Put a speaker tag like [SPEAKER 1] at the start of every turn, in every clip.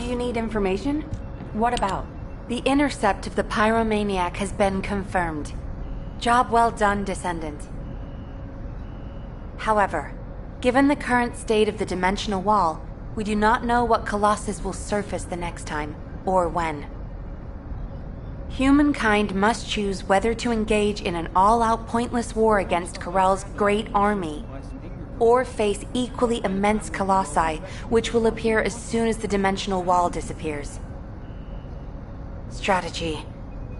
[SPEAKER 1] you need information? What about? The intercept of the pyromaniac has been confirmed. Job well done, Descendant. However, given the current state of the dimensional wall, we do not know what Colossus will surface the next time, or when. Humankind must choose whether to engage in an all-out pointless war against Corell's great army, or face equally immense colossi, which will appear as soon as the dimensional wall disappears. Strategy,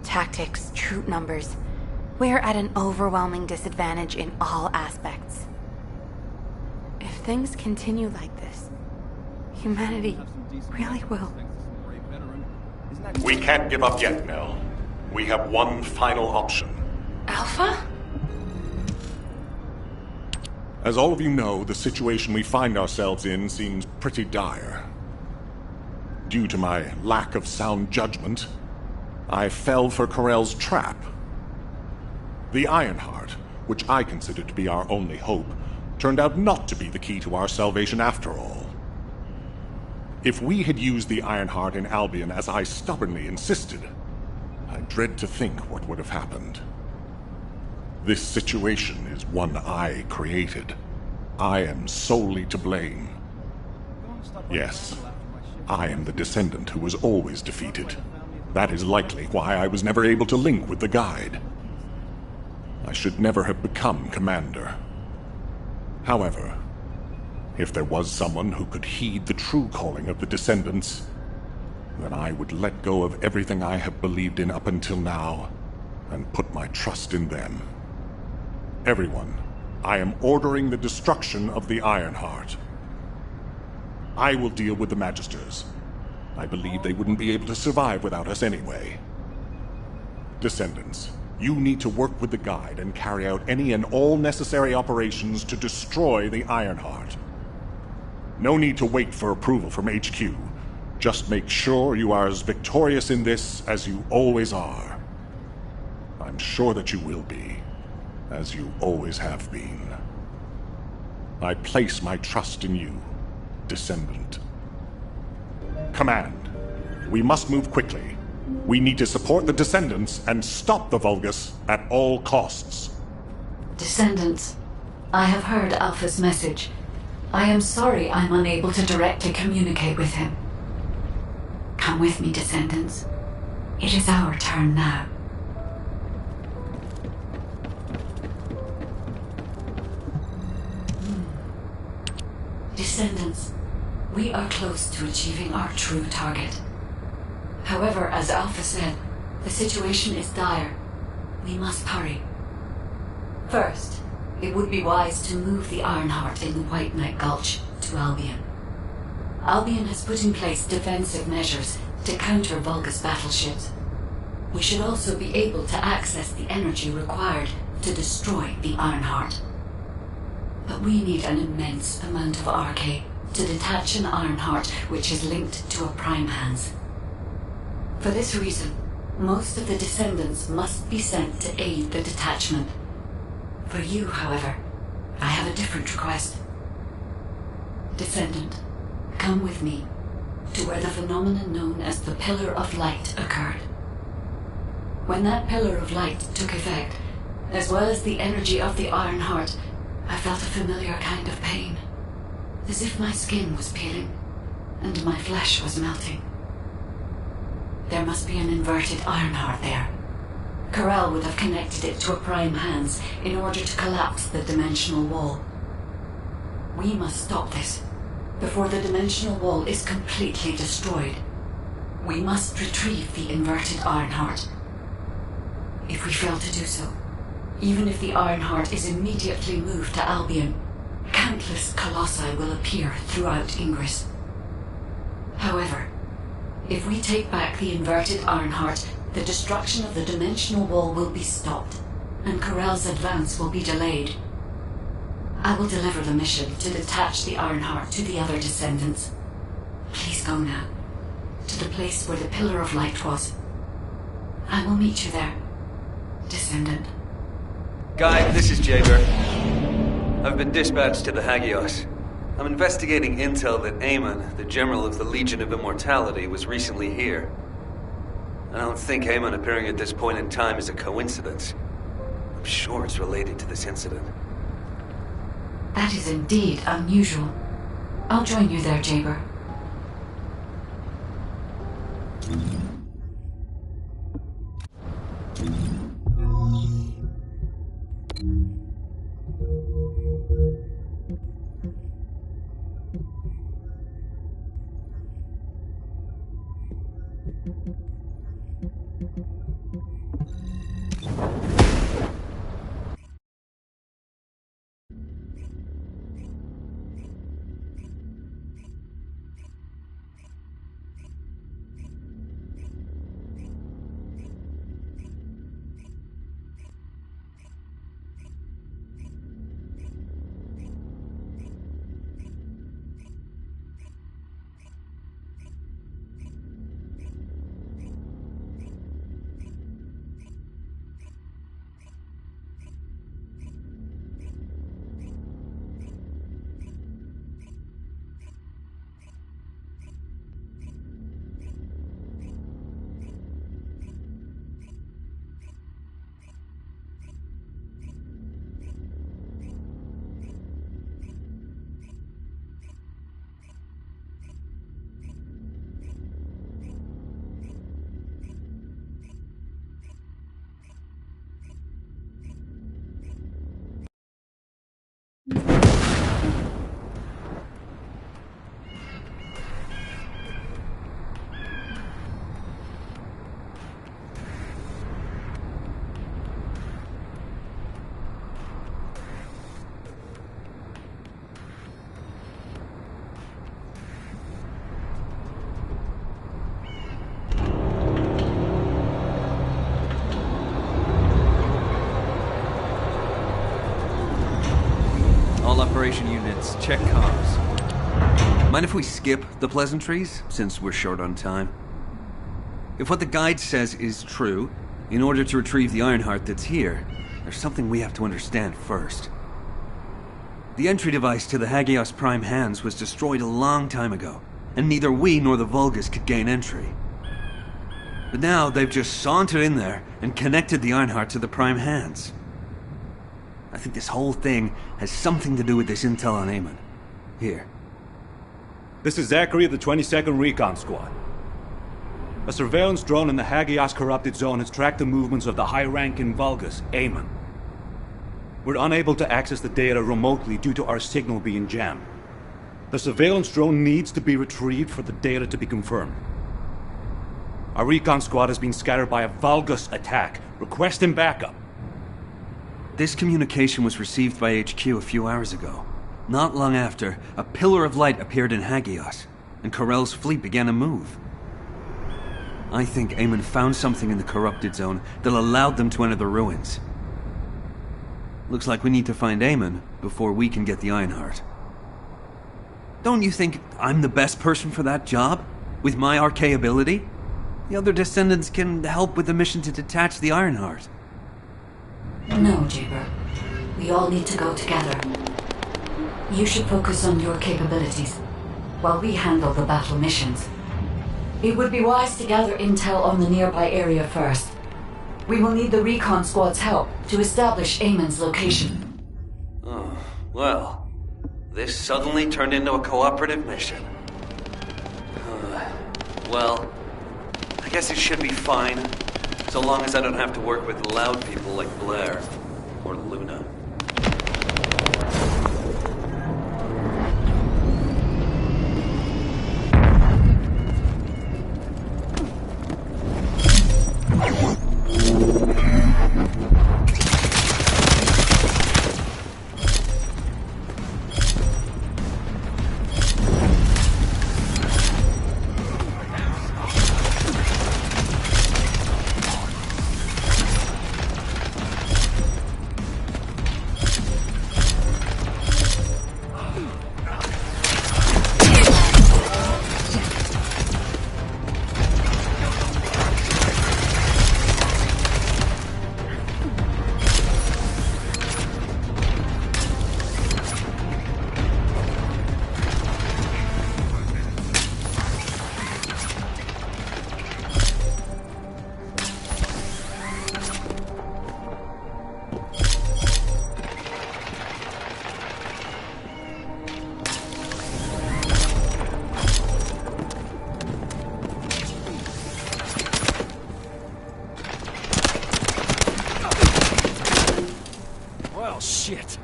[SPEAKER 1] tactics, troop numbers. We are at an overwhelming disadvantage in all aspects. If things continue like this, humanity really will.
[SPEAKER 2] We can't give up yet, Nell. We have one final option.
[SPEAKER 1] Alpha?
[SPEAKER 2] As all of you know, the situation we find ourselves in seems pretty dire. Due to my lack of sound judgment, I fell for Corell's trap. The Ironheart, which I considered to be our only hope, turned out not to be the key to our salvation after all. If we had used the Ironheart in Albion as I stubbornly insisted, I dread to think what would have happened. This situation is one I created. I am solely to blame. Yes, I am the Descendant who was always defeated. That is likely why I was never able to link with the Guide. I should never have become Commander. However, if there was someone who could heed the true calling of the Descendants, then I would let go of everything I have believed in up until now, and put my trust in them. Everyone, I am ordering the destruction of the Ironheart. I will deal with the Magisters. I believe they wouldn't be able to survive without us anyway. Descendants, you need to work with the Guide and carry out any and all necessary operations to destroy the Ironheart. No need to wait for approval from HQ. Just make sure you are as victorious in this as you always are. I'm sure that you will be, as you always have been. I place my trust in you, Descendant. Command, we must move quickly. We need to support the Descendants and stop the Vulgus at all costs.
[SPEAKER 3] Descendants, I have heard Alpha's message. I am sorry I'm unable to directly communicate with him. Come with me, Descendants. It is our turn now. Descendants, we are close to achieving our true target. However, as Alpha said, the situation is dire. We must hurry. First, it would be wise to move the Ironheart in the White Knight Gulch to Albion. Albion has put in place defensive measures to counter Vulgus battleships. We should also be able to access the energy required to destroy the Ironheart. But we need an immense amount of RK to detach an Ironheart which is linked to a Prime Hands. For this reason, most of the Descendants must be sent to aid the detachment. For you, however, I have a different request. Descendant, come with me to where the phenomenon known as the Pillar of Light occurred. When that Pillar of Light took effect, as well as the energy of the Ironheart, I felt a familiar kind of pain, as if my skin was peeling and my flesh was melting. There must be an inverted Ironheart there. Corell would have connected it to a Prime Hands in order to collapse the dimensional wall. We must stop this before the dimensional wall is completely destroyed. We must retrieve the inverted Ironheart. If we fail to do so, even if the Ironheart is immediately moved to Albion, countless colossi will appear throughout Ingress. However, if we take back the inverted Ironheart, the destruction of the dimensional wall will be stopped, and Corell's advance will be delayed. I will deliver the mission to detach the Ironheart to the other Descendants. Please go now, to the place where the Pillar of Light was. I will meet you there, Descendant.
[SPEAKER 4] Guide, this is Juiper. I've been dispatched to the Hagios. I'm investigating intel that Amon, the General of the Legion of Immortality, was recently here. I don't think Amon appearing at this point in time is a coincidence. I'm sure it's related to this incident.
[SPEAKER 3] That is indeed unusual. I'll join you there, Juiper.
[SPEAKER 4] Operation units, check comms. Mind if we skip the pleasantries, since we're short on time? If what the guide says is true, in order to retrieve the Ironheart that's here, there's something we have to understand first. The entry device to the Hagios Prime hands was destroyed a long time ago, and neither we nor the Vulgus could gain entry. But now they've just sauntered in there and connected the Ironheart to the Prime hands. I think this whole thing has something to do with this intel on Amon. Here.
[SPEAKER 5] This is Zachary of the 22nd Recon Squad. A surveillance drone in the Hagios corrupted zone has tracked the movements of the high-ranking Vulgus, Amon. We're unable to access the data remotely due to our signal being jammed. The surveillance drone needs to be retrieved for the data to be confirmed. Our recon squad has been scattered by a Vulgus attack. Requesting backup.
[SPEAKER 4] This communication was received by HQ a few hours ago. Not long after, a pillar of light appeared in Hagios, and Corell's fleet began to move. I think Amon found something in the corrupted zone that allowed them to enter the ruins. Looks like we need to find Amon before we can get the Ironheart. Don't you think I'm the best person for that job? With my arcane ability? The other Descendants can help with the mission to detach the Ironheart.
[SPEAKER 3] No, Juiper. We all need to go together. You should focus on your capabilities, while we handle the battle missions. It would be wise to gather intel on the nearby area first. We will need the recon squad's help to establish Amon's location.
[SPEAKER 4] Oh, well. This suddenly turned into a cooperative mission. Well, I guess it should be fine. So long as I don't have to work with loud people like Blair or Luna.
[SPEAKER 6] Well, shit.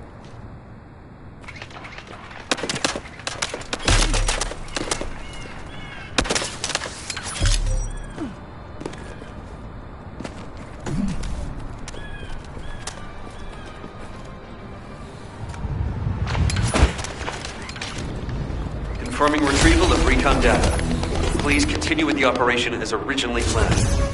[SPEAKER 4] Confirming retrieval of recon data. Please continue with the operation as originally planned.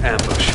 [SPEAKER 4] Ambush.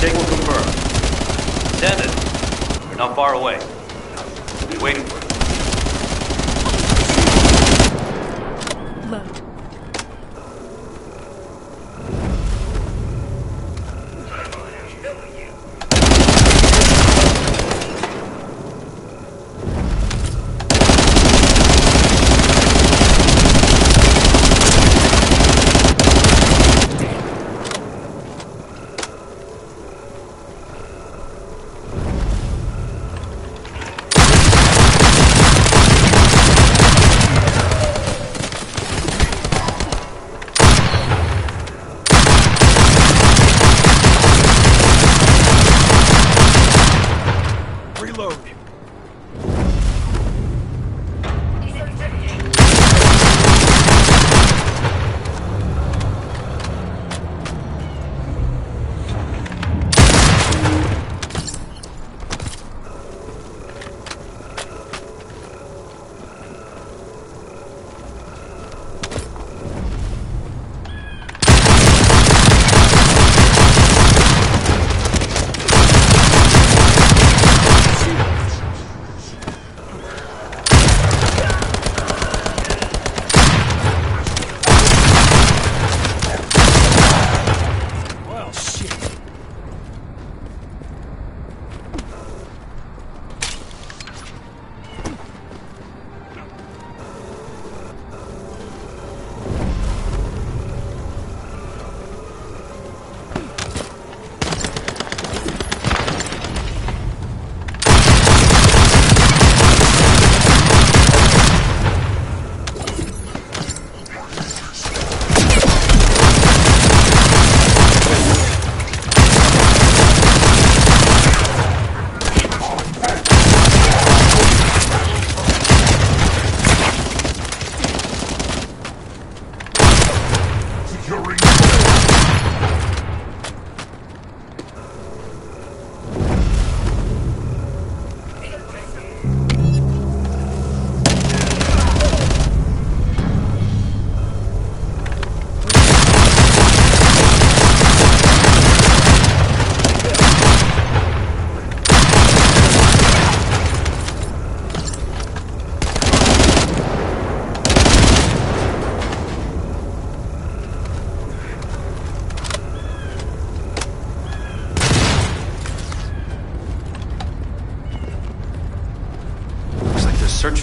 [SPEAKER 7] Signal confirmed. Descendant, you're not far away. We'll be waiting for you.
[SPEAKER 1] Load.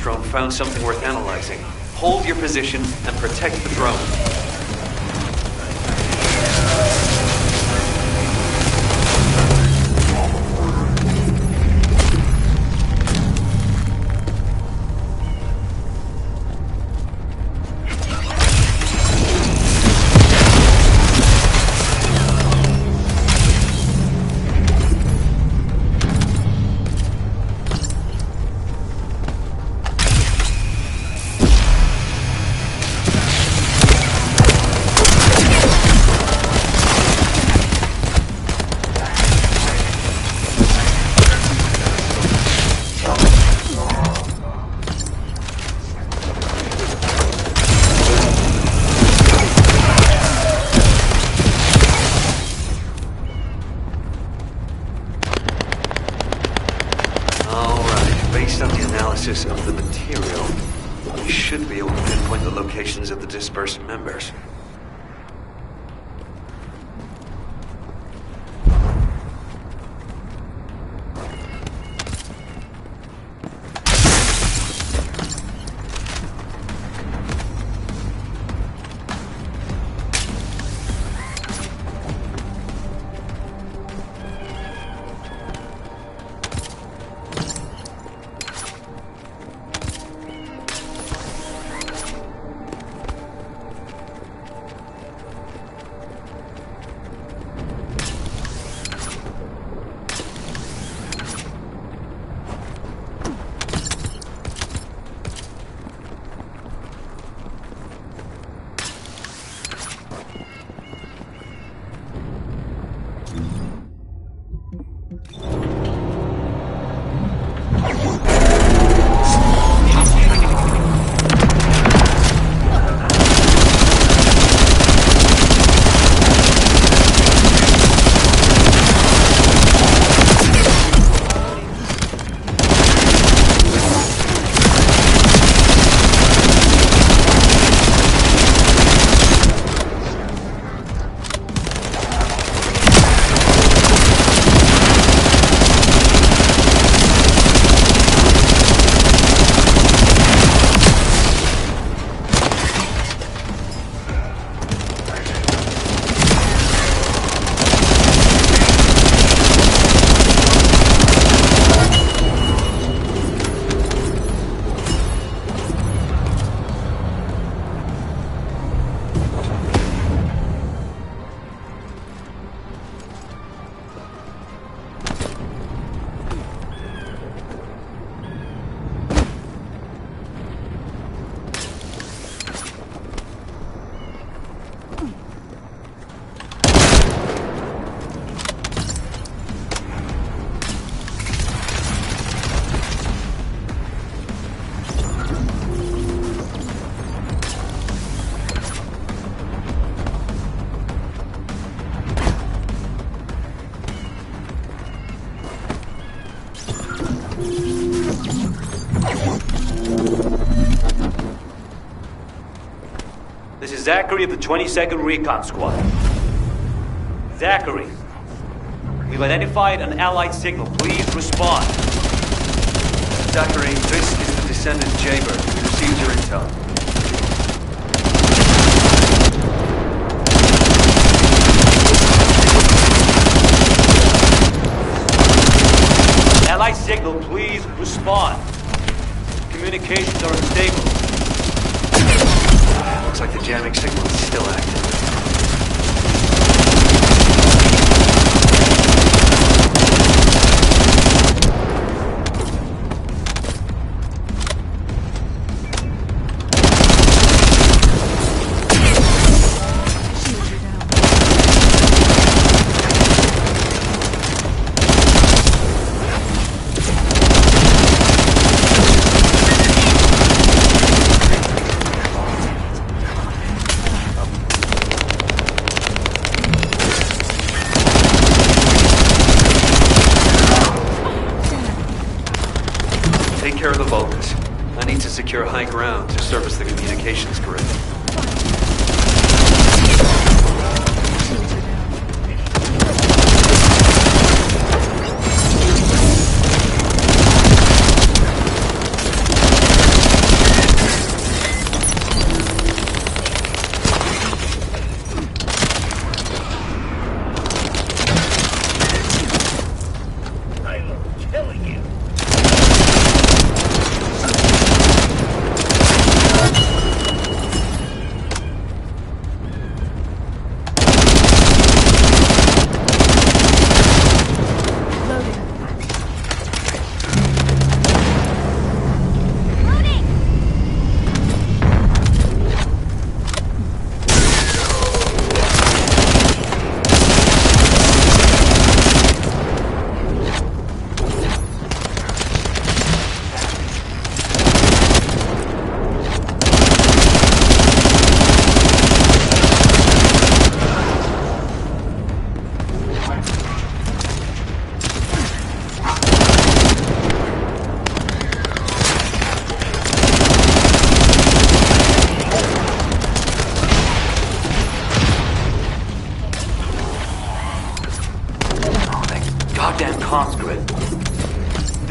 [SPEAKER 4] drone found something worth analyzing. Hold your position and protect the drone. Of the material, we should be able to pinpoint the locations of the dispersed members.
[SPEAKER 7] This is Zachary of the 22nd Recon Squad. Zachary, we've identified an allied signal. Please respond.
[SPEAKER 4] Zachary, this is the Descendant Juiper. We received your intel.
[SPEAKER 7] Allied signal, please respond. Communications are unstable.
[SPEAKER 4] Looks like the jamming signal is still active. Secure high ground to service the communications grid.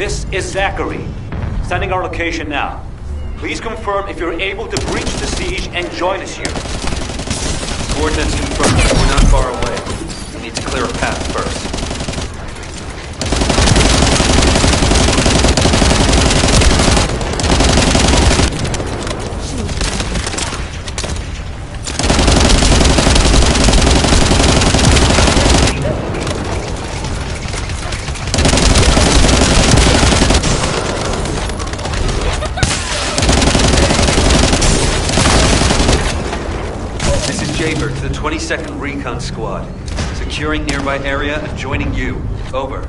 [SPEAKER 7] This is Zachary. Sending our location now. Please confirm if you're able to breach the siege and join us here.
[SPEAKER 4] Coordinates confirmed. We're not far away. We need to clear a path first. Juiper to the 22nd Recon Squad. Securing nearby area and joining you. Over.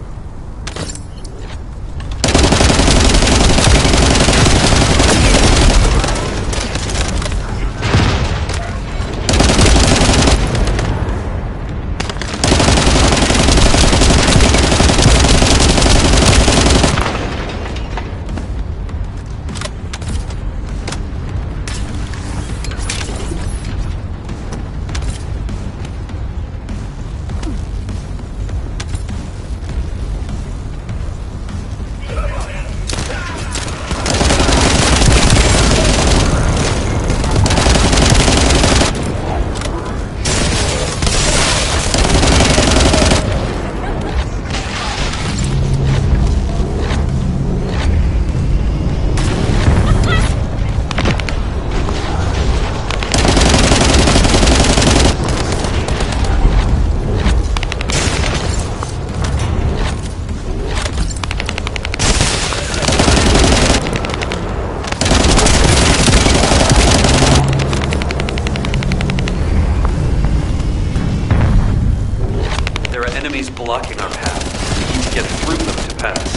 [SPEAKER 4] Blocking our path. We need to get through them to pass.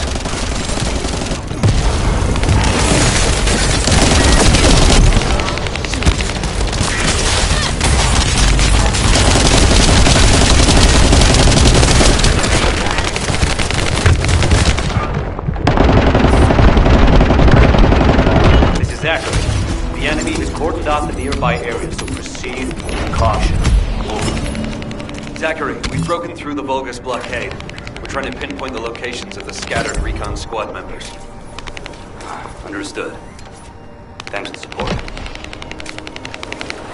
[SPEAKER 7] This is Zachary. The enemy has cordoned off the nearby area, so proceed with caution. Over.
[SPEAKER 4] Zachary, we've broken through the Vulgus blockade. We're trying to pinpoint the locations of the scattered Recon Squad members.
[SPEAKER 7] Understood. Thanks for the support.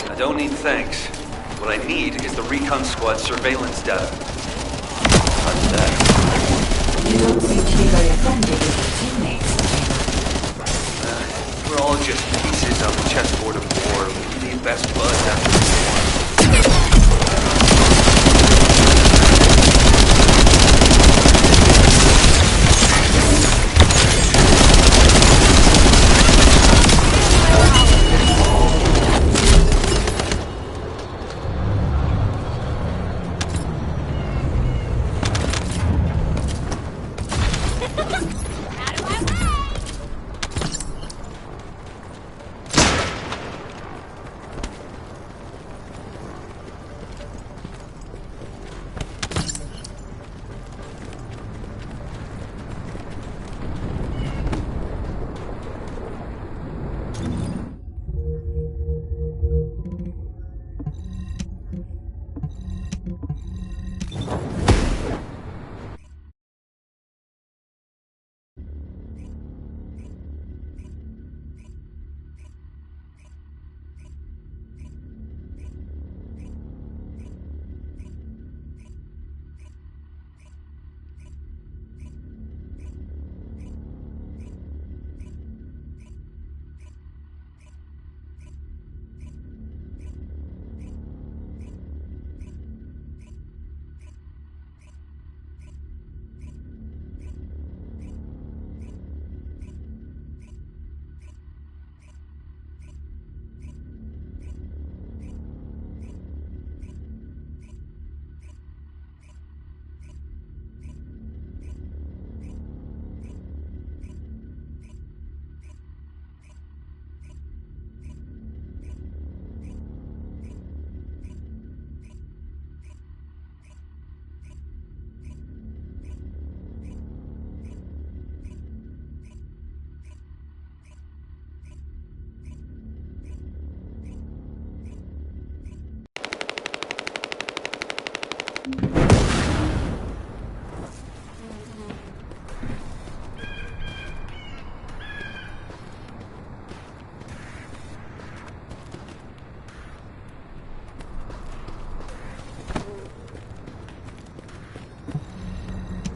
[SPEAKER 4] I don't need thanks. What I need is the Recon Squad surveillance data.
[SPEAKER 7] How's that?
[SPEAKER 3] You don't seem to be very friendly with your teammates.
[SPEAKER 4] We're all just pieces on the chessboard of war. We need best buds after this war.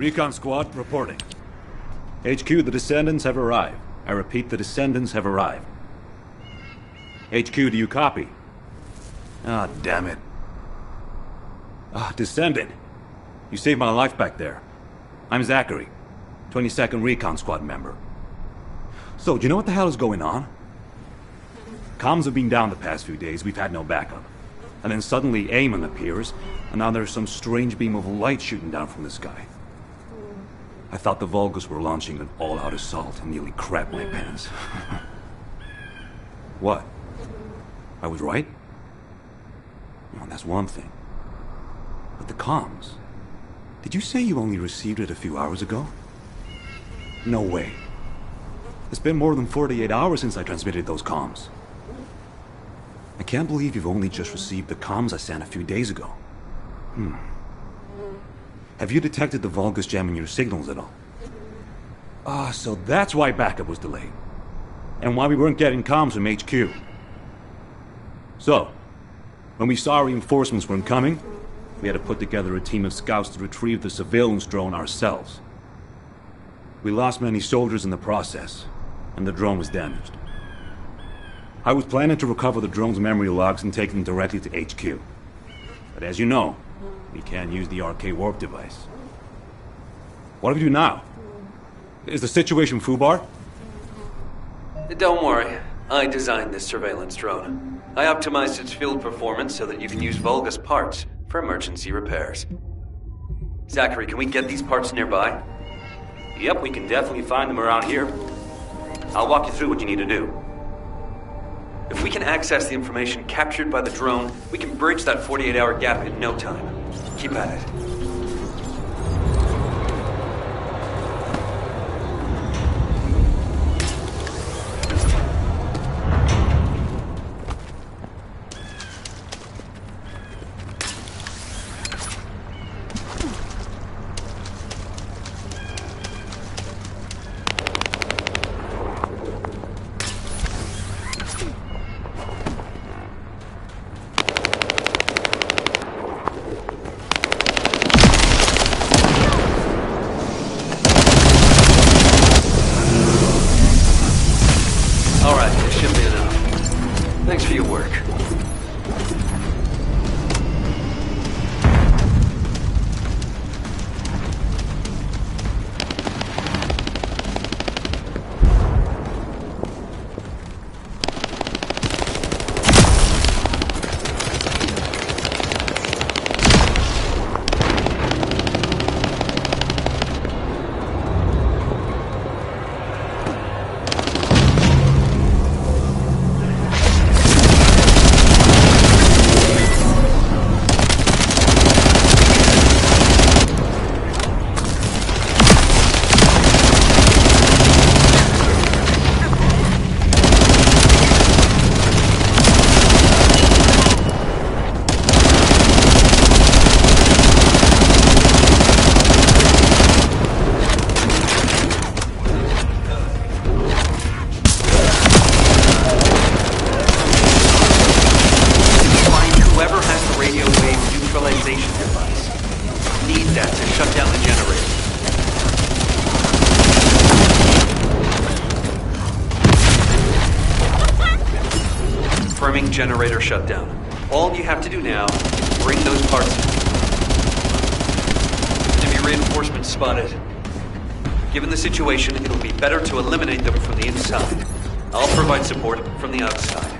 [SPEAKER 5] Recon squad, reporting. HQ, the Descendants have arrived. I repeat, the Descendants have arrived. HQ, do you copy? Ah, damn it. Descendant. You saved my life back there. I'm Zachary, 22nd Recon Squad member. So, do you know what the hell is going on? Comms have been down the past few days, we've had no backup. And then suddenly Eamon appears, and now there's some strange beam of light shooting down from the sky. I thought the Vulgus were launching an all-out assault and nearly crapped my pants. What? I was right? Well, that's one thing. But the comms... Did you say you only received it a few hours ago? No way. It's been more than 48 hours since I transmitted those comms. I can't believe you've only just received the comms I sent a few days ago. Have you detected the Vulgus jamming your signals at all? So that's why backup was delayed. And why we weren't getting comms from HQ. So, when we saw reinforcements weren't coming, we had to put together a team of scouts to retrieve the surveillance drone ourselves. We lost many soldiers in the process, and the drone was damaged. I was planning to recover the drone's memory logs and take them directly to HQ. But as you know, we can't use the RK warp device. What do we do now? Is the situation foobar?
[SPEAKER 4] Don't worry. I designed this surveillance drone. I optimized its field performance so that you can use Vulgus parts for emergency repairs. Zachary, can we get these parts nearby?
[SPEAKER 7] Yep, we can definitely find them around here. I'll walk you through what you need to do.
[SPEAKER 4] If we can access the information captured by the drone, we can bridge that 48-hour gap in no time. Keep at it. Generator shutdown. All you have to do now is bring those parts in. Enemy reinforcements spotted. Given the situation, it'll be better to eliminate them from the inside. I'll provide support from the outside.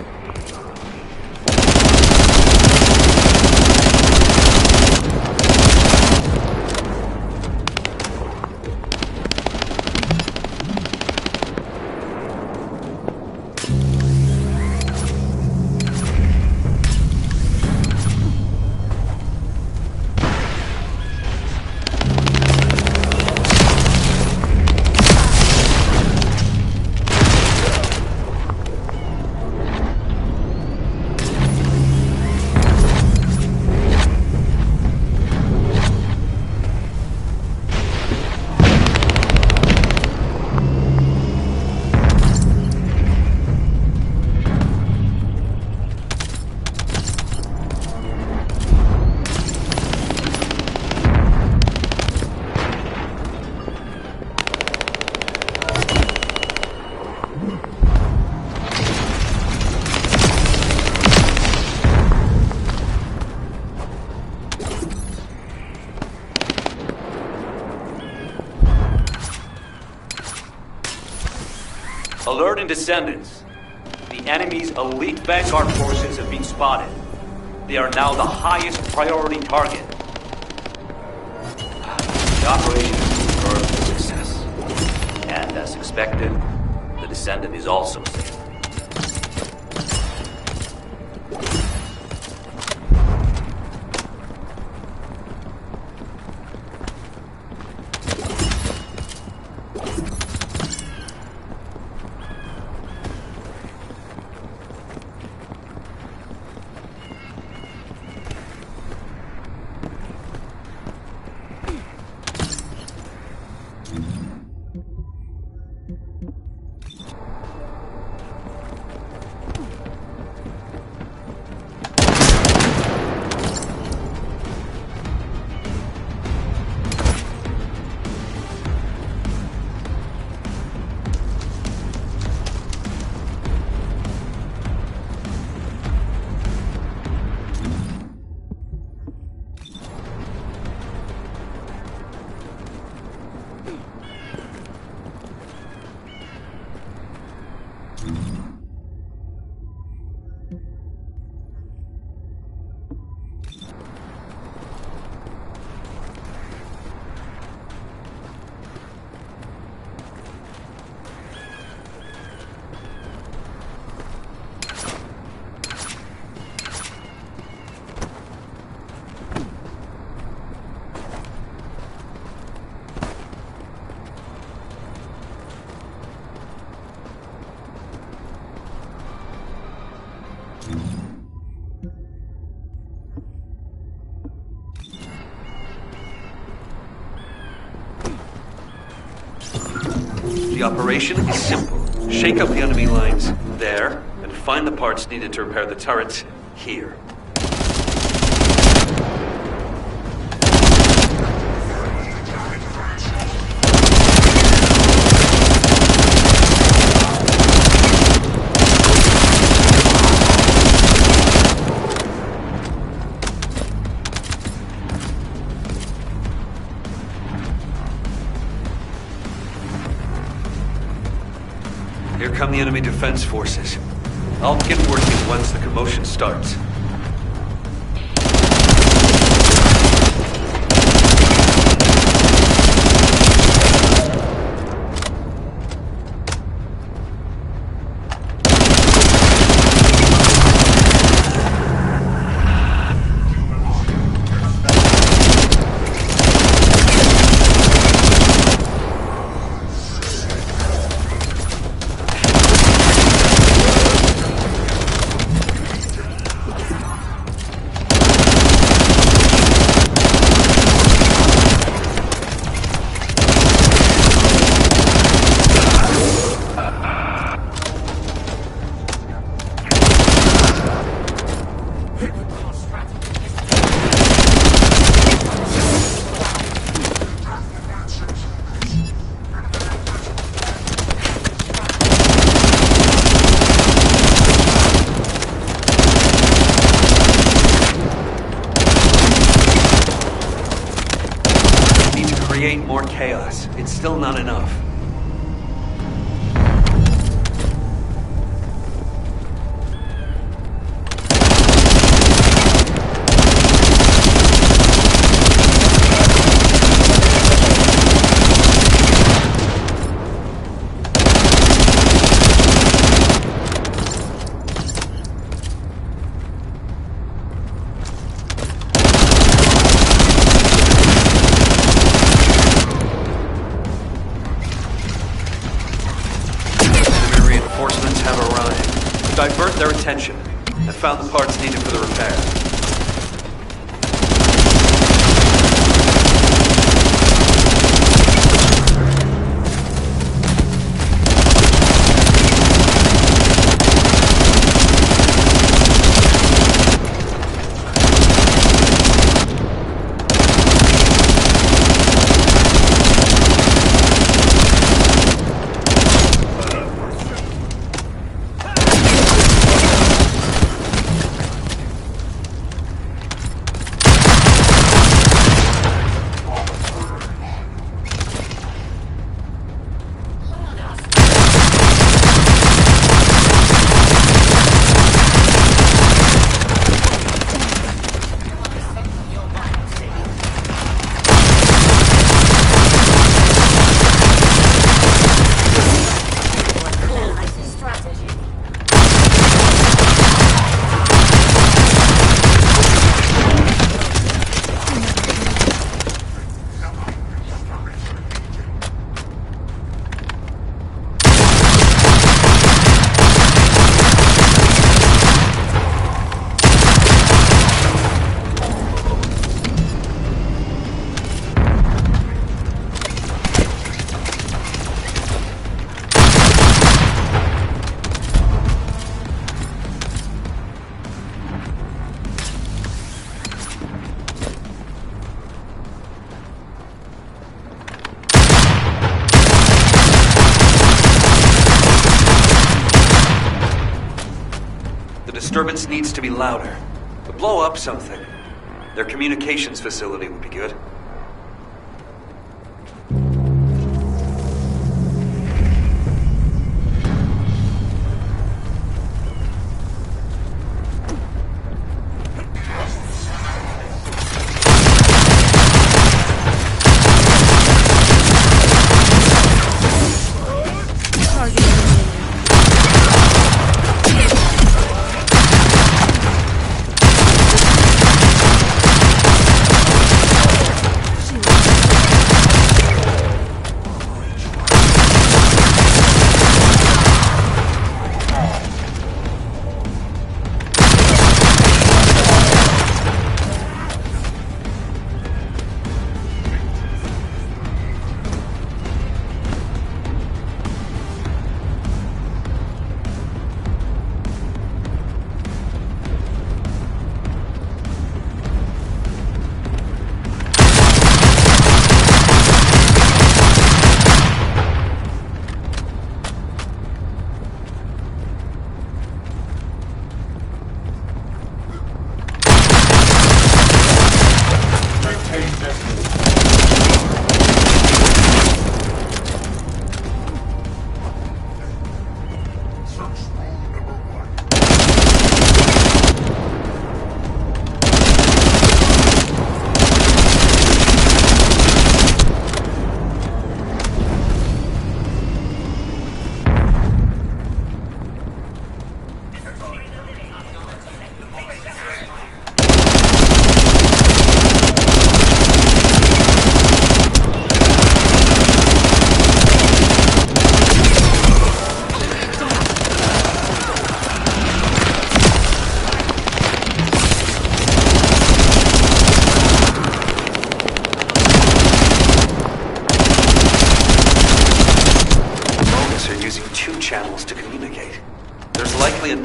[SPEAKER 7] Alerting Descendants. The enemy's elite vanguard forces have been spotted. They are now the highest priority target. The operation is confirmed a success. And as expected, the Descendant is also safe.
[SPEAKER 4] The operation is simple. Shake up the enemy lines there, and find the parts needed to repair the turrets here. Here come the enemy defense forces. I'll get working once the commotion starts. More chaos. It's still not enough. Divert their attention. I found the parts needed for the repair. disturbance needs to be louder. But blow up something. Their communications facility would be good.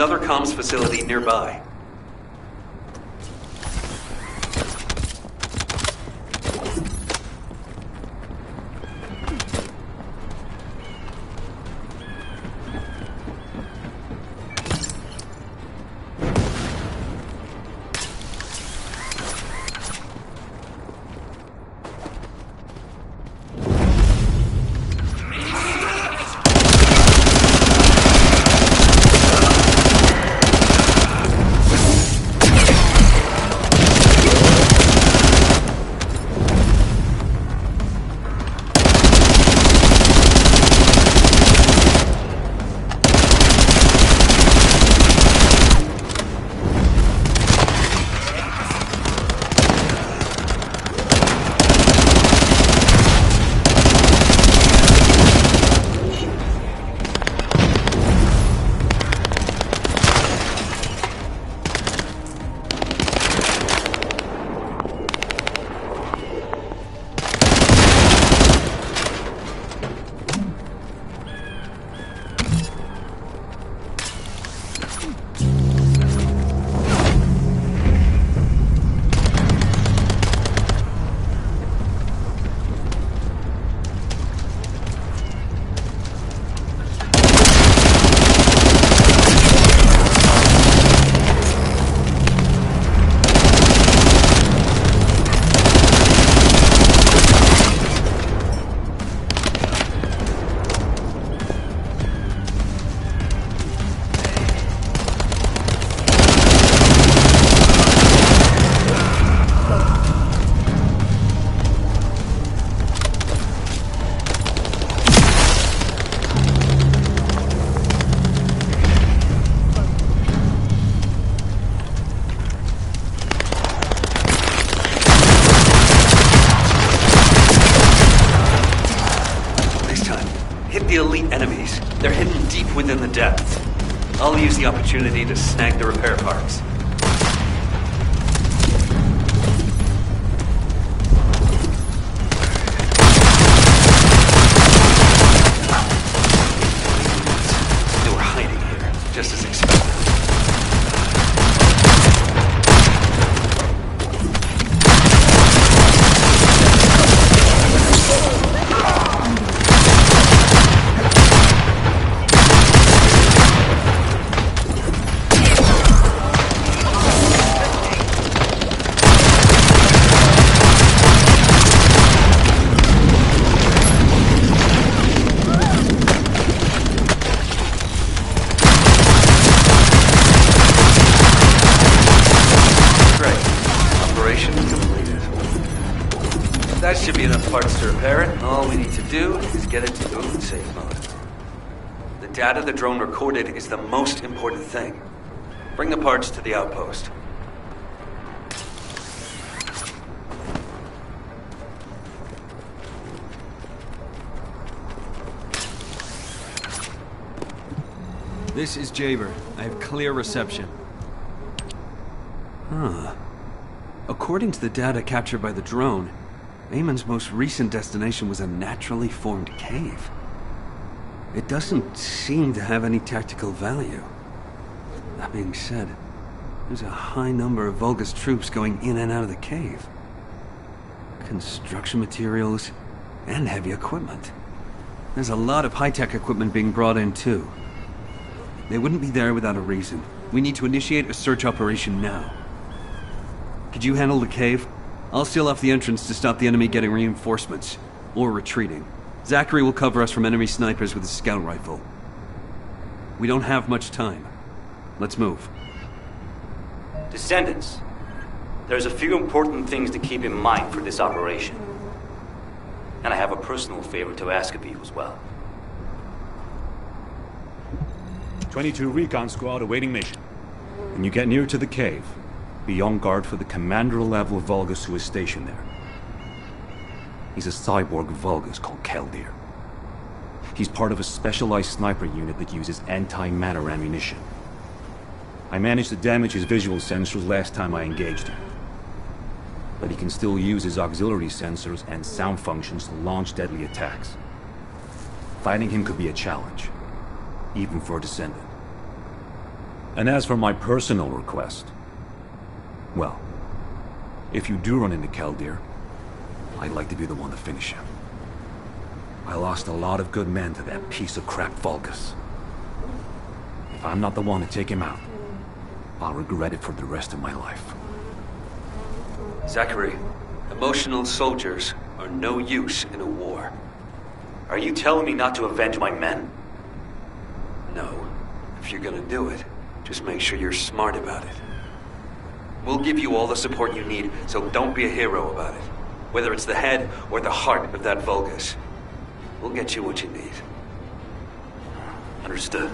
[SPEAKER 4] Another comms facility nearby. the elite enemies. They're hidden deep within the depths. I'll use the opportunity to snag the repair parts. They were hiding here, just as expected. should be enough parts to repair it. All we need to do is get it to move in safe mode. The data the drone recorded is the most important thing. Bring the parts to the outpost. This is Juiper. I have clear reception. Huh. According to the data captured by the drone, Eamon's most recent destination was a naturally formed cave. It doesn't seem to have any tactical value. That being said, there's a high number of Vulgus troops going in and out of the cave. Construction materials and heavy equipment. There's a lot of high-tech equipment being brought in too. They wouldn't be there without a reason. We need to initiate a search operation now. Could you handle the cave? I'll seal off the entrance to stop the enemy getting reinforcements. Or retreating. Zachary will cover us from enemy snipers with his scout rifle. We don't have much time. Let's move.
[SPEAKER 7] Descendants, there's a few important things to keep in mind for this operation. And I have a personal favor to ask of you as well.
[SPEAKER 5] 22 Recon Squad awaiting mission. When you get near to the cave, be on guard for the commander-level Vulgus who is stationed there. He's a cyborg Vulgus called Keldir. He's part of a specialized sniper unit that uses anti-matter ammunition. I managed to damage his visual sensors last time I engaged him. But he can still use his auxiliary sensors and sound functions to launch deadly attacks. Fighting him could be a challenge, even for a Descendant. And as for my personal request, well, if you do run into Keldir, I'd like to be the one to finish him. I lost a lot of good men to that piece of crap Vulgus. If I'm not the one to take him out, I'll regret it for the rest of my life.
[SPEAKER 4] Zachary, emotional soldiers are no use in a war.
[SPEAKER 7] Are you telling me not to avenge my men?
[SPEAKER 4] No. If you're gonna do it, just make sure you're smart about it. We'll give you all the support you need, so don't be a hero about it. Whether it's the head or the heart of that Vulgus. We'll get you what you need.
[SPEAKER 7] Understood.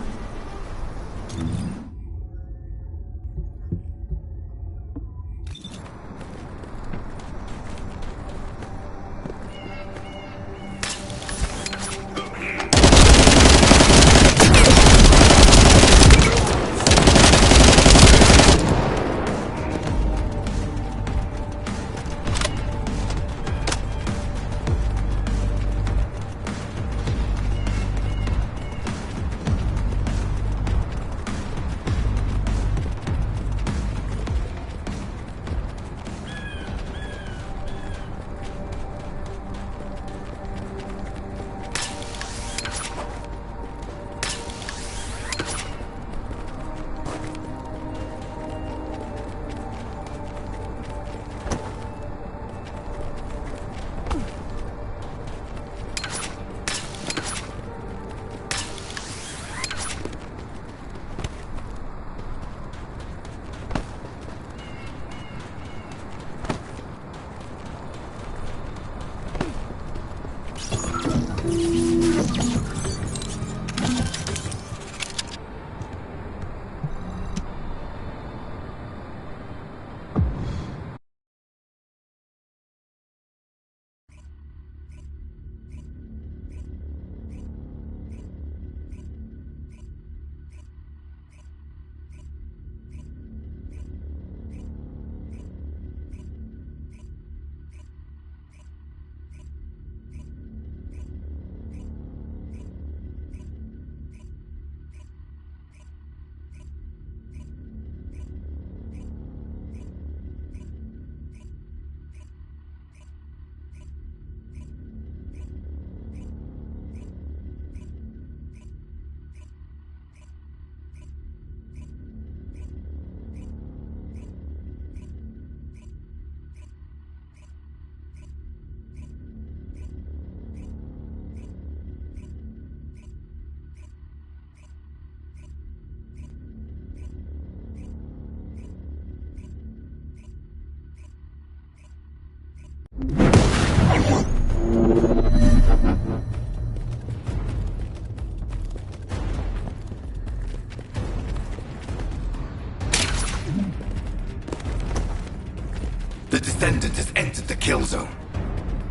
[SPEAKER 6] Descendant has entered the kill zone.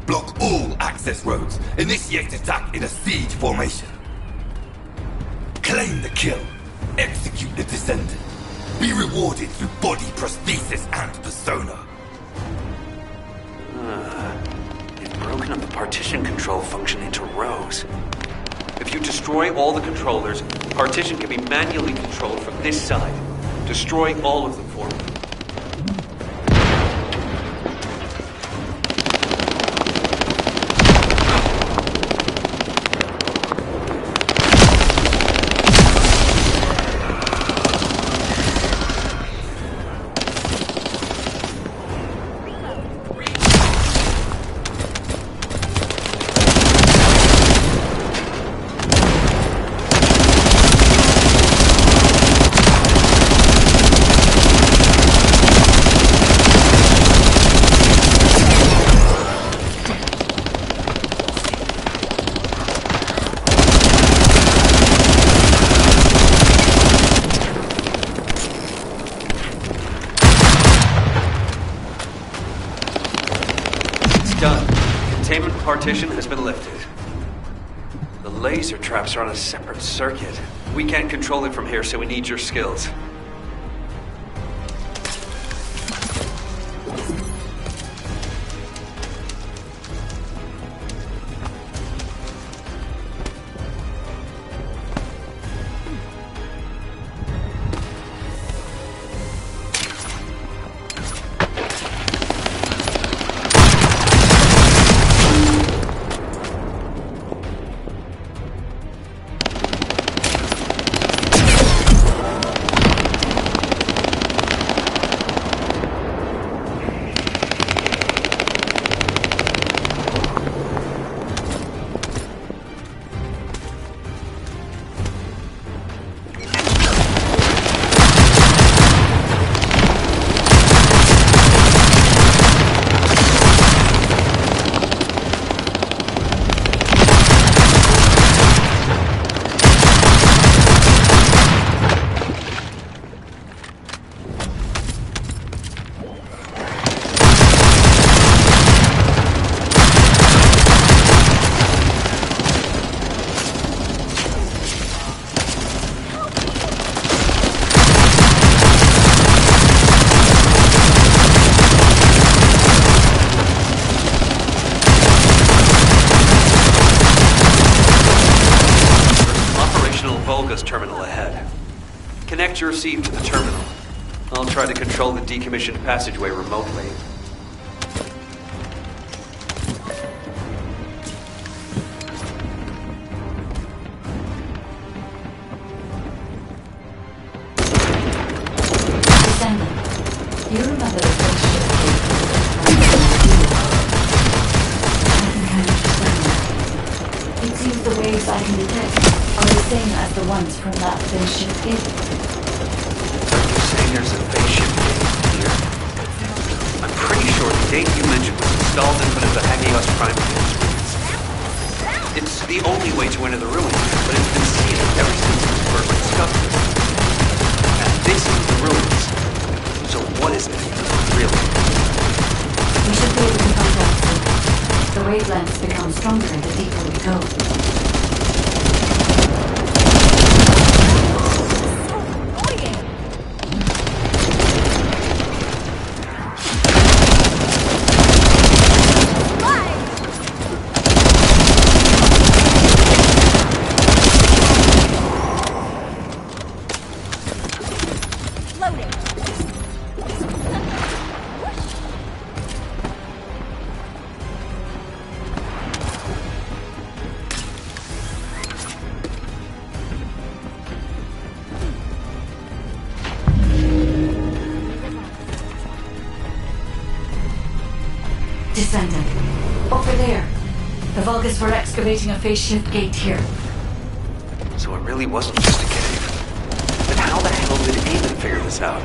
[SPEAKER 6] Block all access roads. Initiate attack in a siege formation. Claim the kill. Execute the Descendant. Be rewarded through body prosthesis and persona.
[SPEAKER 4] They've broken up the partition control function into rows. If you destroy all the controllers, partition can be manually controlled from this side. Destroy all of them for me. Partition has been lifted. The laser traps are on a separate circuit. We can't control it from here, so we need your skills. Terminal ahead. Connect your receive to the terminal. I'll try to control the decommissioned passageway remotely.
[SPEAKER 3] Descendant, you remember the first ship? It seems the waves I can detect are the same as the ones from that spaceship gate.
[SPEAKER 4] Are you saying there's a spaceship gate here? I'm pretty sure the gate you mentioned was installed in front of the Hagios Prime ruins. It's the only way to enter the ruins, but it's been sealed ever since it was first discovered. And this is the ruins. So what is it, really?
[SPEAKER 3] We should be able to find out soon. The wavelengths become stronger the deeper we go. Descendant. Over there. The Vulgus were excavating a face-shift gate here.
[SPEAKER 4] So it really wasn't just a cave. But how the hell did Eamon figure this out?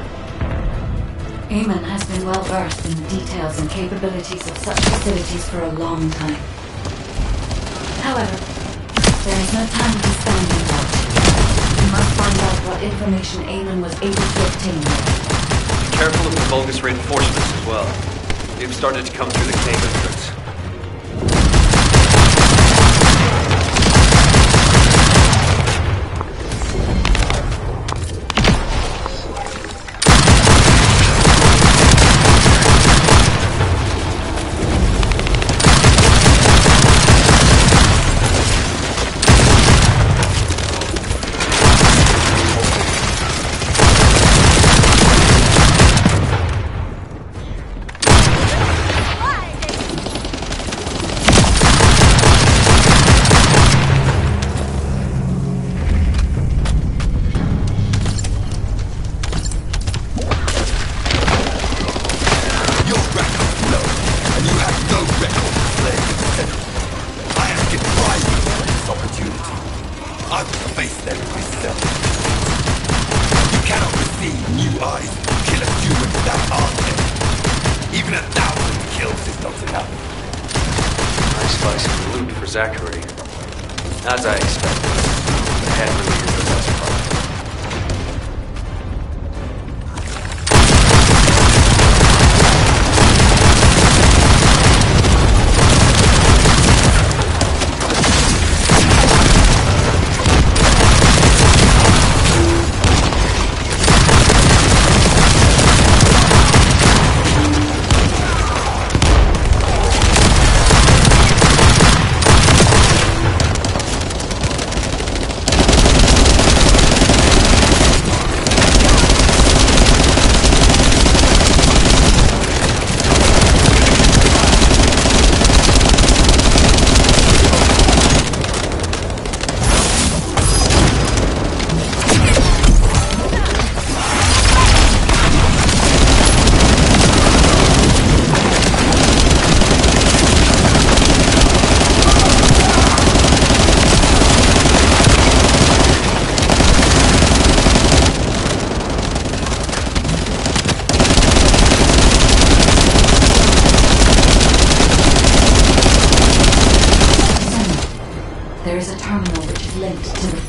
[SPEAKER 3] Eamon has been well versed in the details and capabilities of such facilities for a long time. However, there is no time to stand in doubt. We must find out what information Eamon was able to obtain there.
[SPEAKER 4] Be careful of the Vulgus reinforcements as well. They've started to come through the cave entrance. As I expected, the head really is the best part.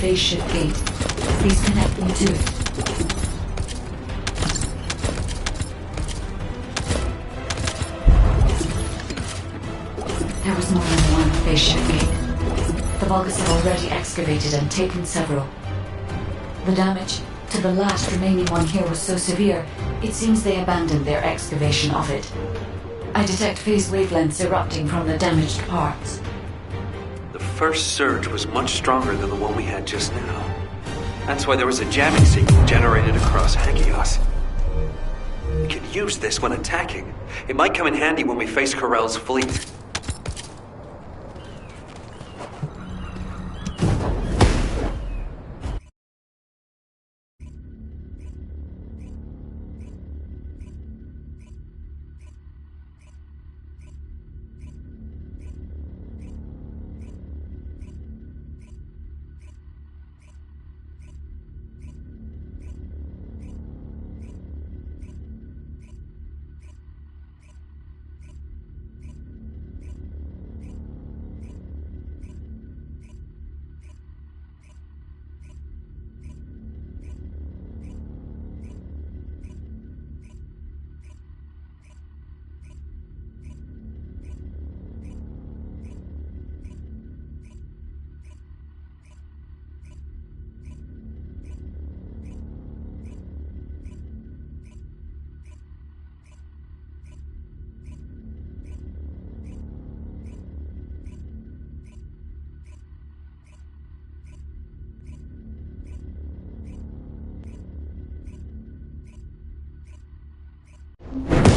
[SPEAKER 3] Phase shift gate. Please connect me to it. There was more than one phase shift gate. The Vulgus have already excavated and taken several. The damage to the last remaining one here was so severe, it seems they abandoned their excavation of it. I detect phase wavelengths erupting from the damaged parts.
[SPEAKER 4] The first surge was much stronger than the one we had just now. That's why there was a jamming signal generated across Hagios. We could use this when attacking. It might come in handy when we face Corell's fleet.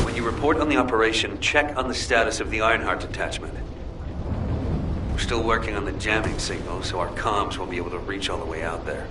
[SPEAKER 4] When you report on the operation, check on the status of the Ironheart detachment. We're still working on the jamming signal, so our comms won't be able to reach all the way out there.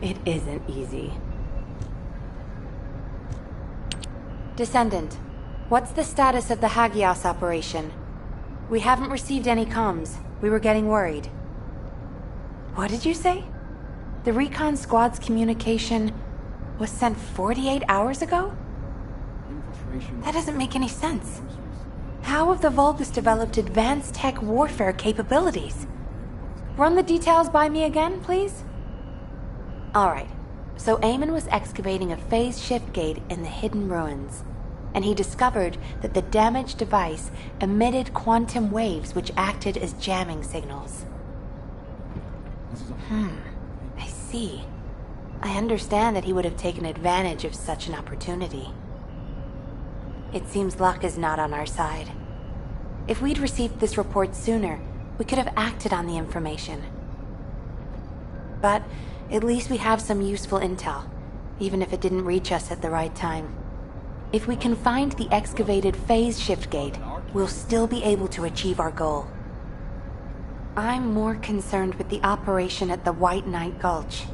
[SPEAKER 1] It isn't easy. Descendant, what's the status of the Hagios operation? We haven't received any comms. We were getting worried. What did you say? The recon squad's communication was sent 48 hours ago? That doesn't make any sense. How have the Vulgus developed advanced tech warfare capabilities? Run the details by me again, please? Alright, so Eamon was excavating a phase shift gate in the hidden ruins, and he discovered that the damaged device emitted quantum waves which acted as jamming signals. I see. I understand that he would have taken advantage of such an opportunity. It seems luck is not on our side. If we'd received this report sooner, we could have acted on the information. But at least we have some useful intel, even if it didn't reach us at the right time. If we can find the excavated phase shift gate, we'll still be able to achieve our goal. I'm more concerned with the operation at the White Knight Gulch.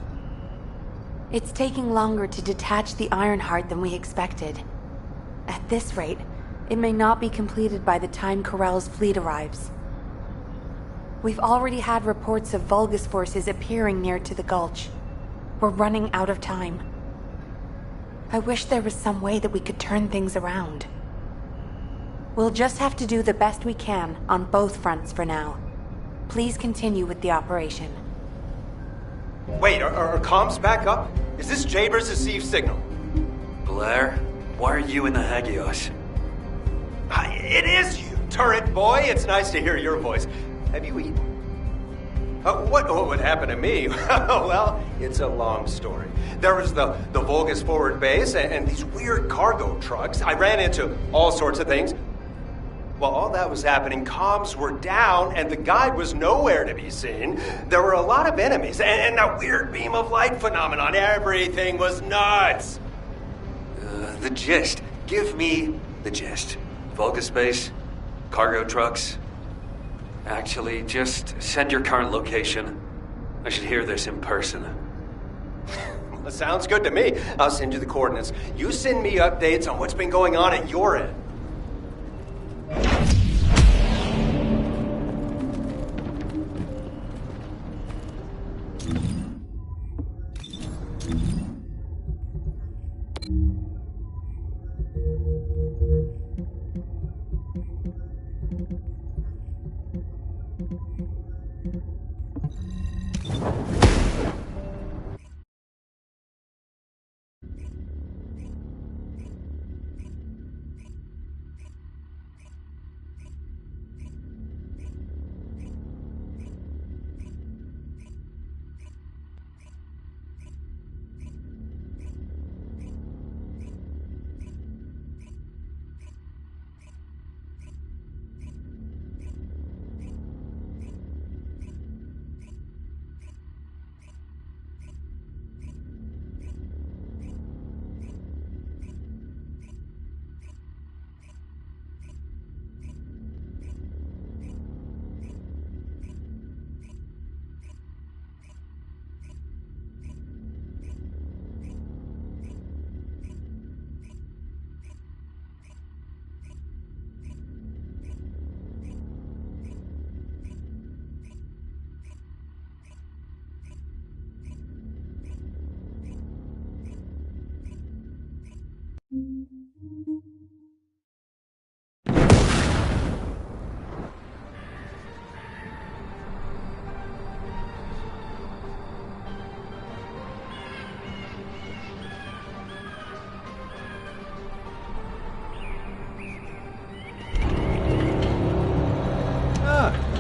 [SPEAKER 1] It's taking longer to detach the Ironheart than we expected. At this rate, it may not be completed by the time Corell's fleet arrives. We've already had reports of Vulgus forces appearing near to the Gulch. We're running out of time. I wish there was some way that we could turn things around. We'll just have to do the best we can on both fronts for now. Please continue with the operation.
[SPEAKER 8] Wait, are comms back up? Is this Jaber's received signal?
[SPEAKER 7] Blair, why are you in the Hagios?
[SPEAKER 8] It is you, turret boy. It's nice to hear your voice. Have you eaten? What would happen to me? Well, it's a long story. There was the Vulgus forward base and these weird cargo trucks. I ran into all sorts of things. While all that was happening, comms were down and the guide was nowhere to be seen. There were a lot of enemies and that weird beam of light phenomenon. Everything was nuts.
[SPEAKER 7] The gist. Give me the gist. Vulgus base, cargo trucks. Actually, just send your current location. I should hear this in person.
[SPEAKER 8] Well, sounds good to me. I'll send you the coordinates. You send me updates on what's been going on at your end.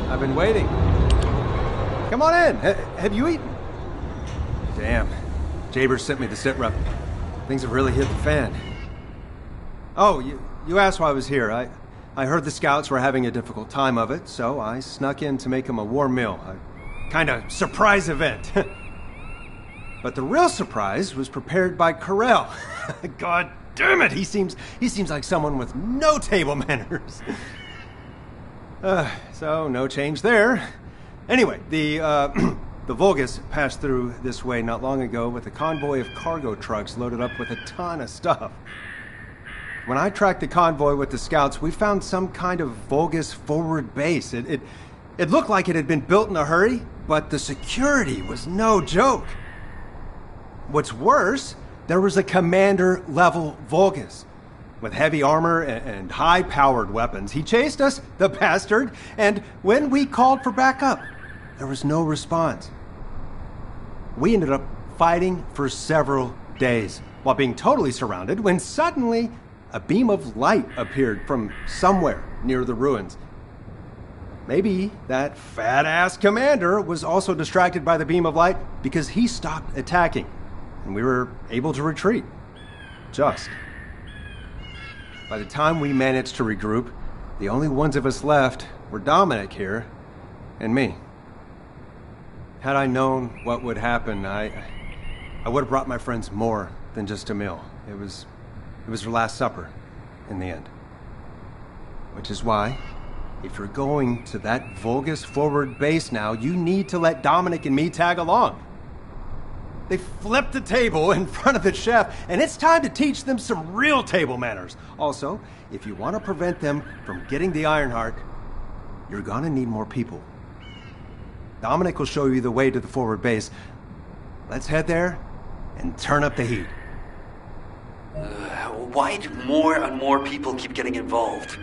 [SPEAKER 8] I've been waiting. Come on in. Have you eaten? Damn. Jaber sent me the sit rep. Things have really hit the fan. Oh, you asked why I was here. I heard the scouts were having a difficult time of it, so I snuck in to make them a warm meal. A kind of surprise event. But the real surprise was prepared by Corell. God damn it, he seems like someone with no table manners. So no change there. Anyway, the Vulgus passed through this way not long ago with a convoy of cargo trucks loaded up with a ton of stuff. When I tracked the convoy with the scouts, we found some kind of Vulgus forward base. It looked like it had been built in a hurry, but the security was no joke. What's worse, there was a commander-level Vulgus with heavy armor and high-powered weapons. He chased us, the bastard, and when we called for backup, there was no response. We ended up fighting for several days while being totally surrounded when suddenly a beam of light appeared from somewhere near the ruins. Maybe that fat-ass commander was also distracted by the beam of light because he stopped attacking, and we were able to retreat. Just. By the time we managed to regroup, the only ones of us left were Dominic here and me. Had I known what would happen, I would have brought my friends more than just a meal. It was their last supper in the end. Which is why, if you're going to that Vulgus forward base now, you need to let Dominic and me tag along. They flipped the table in front of the chef, and it's time to teach them some real table manners. Also, if you want to prevent them from getting the Ironheart, you're gonna need more people. Dominic will show you the way to the forward base. Let's head there and turn up the heat.
[SPEAKER 7] Why do more and more people keep getting involved?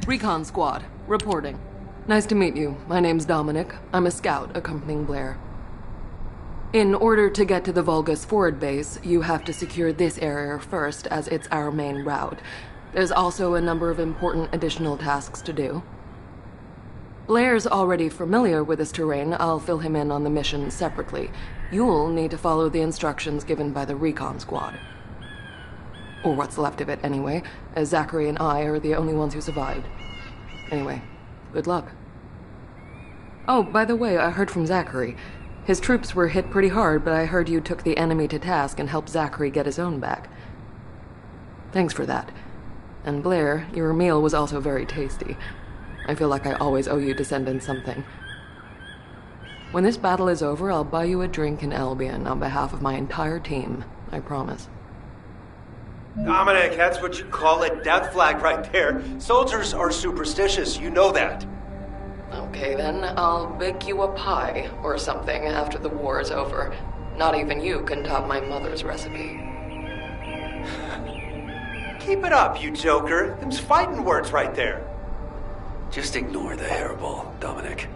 [SPEAKER 9] Recon Squad, reporting. Nice to meet you. My name's Dominic. I'm a scout accompanying Blair. In order to get to the Vulgus forward base, you have to secure this area first, as it's our main route. There's also a number of important additional tasks to do. Blair's already familiar with this terrain. I'll fill him in on the mission separately. You'll need to follow the instructions given by the Recon Squad. Or what's left of it, anyway, as Zachary and I are the only ones who survived. Anyway, good luck. Oh, by the way, I heard from Zachary. His troops were hit pretty hard, but I heard you took the enemy to task and helped Zachary get his own back. Thanks for that. And Blair, your meal was also very tasty. I feel like I always owe you Descendant something. When this battle is over, I'll buy you a drink in Albion on behalf of my entire team. I promise.
[SPEAKER 8] Dominic, that's what you call a death flag right there. Soldiers are superstitious, you know that.
[SPEAKER 9] Okay then, I'll bake you a pie or something after the war is over. Not even you can top my mother's recipe.
[SPEAKER 8] Keep it up, you joker. Them's fighting words right there.
[SPEAKER 7] Just ignore the hairball, Dominic.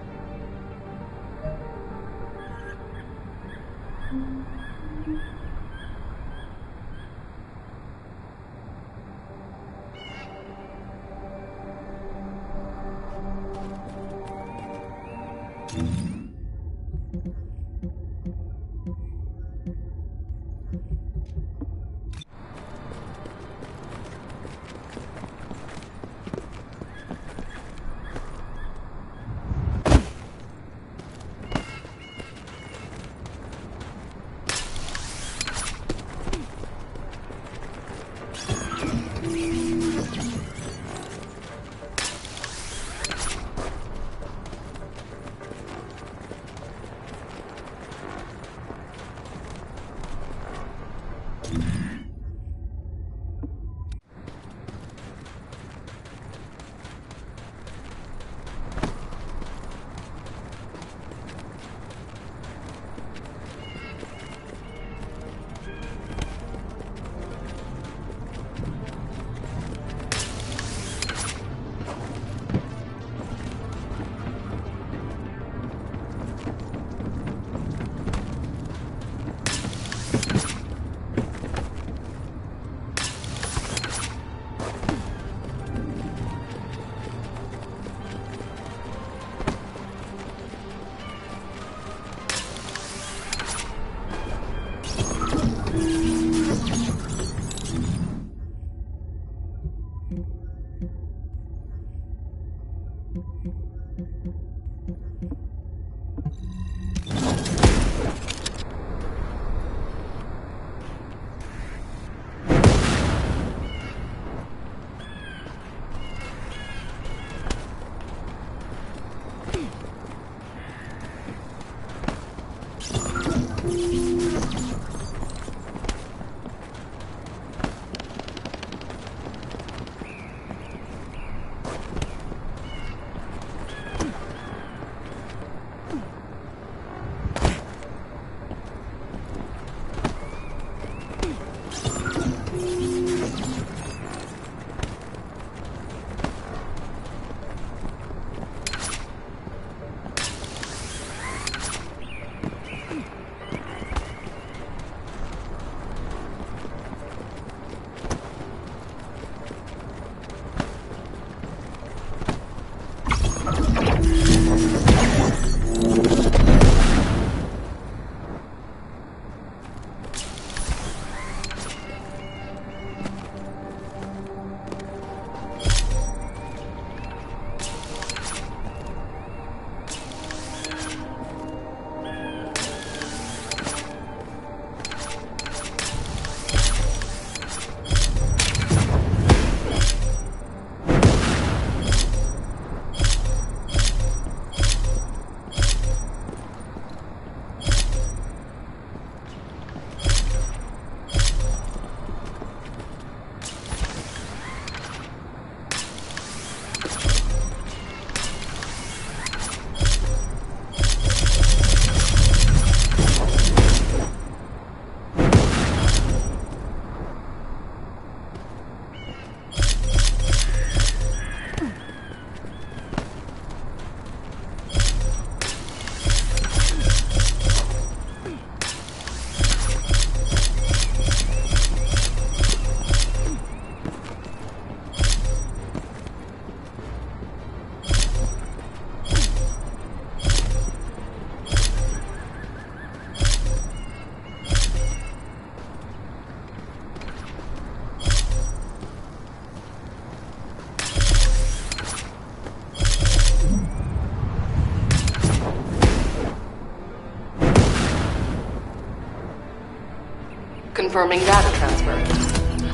[SPEAKER 9] Confirming data transfer.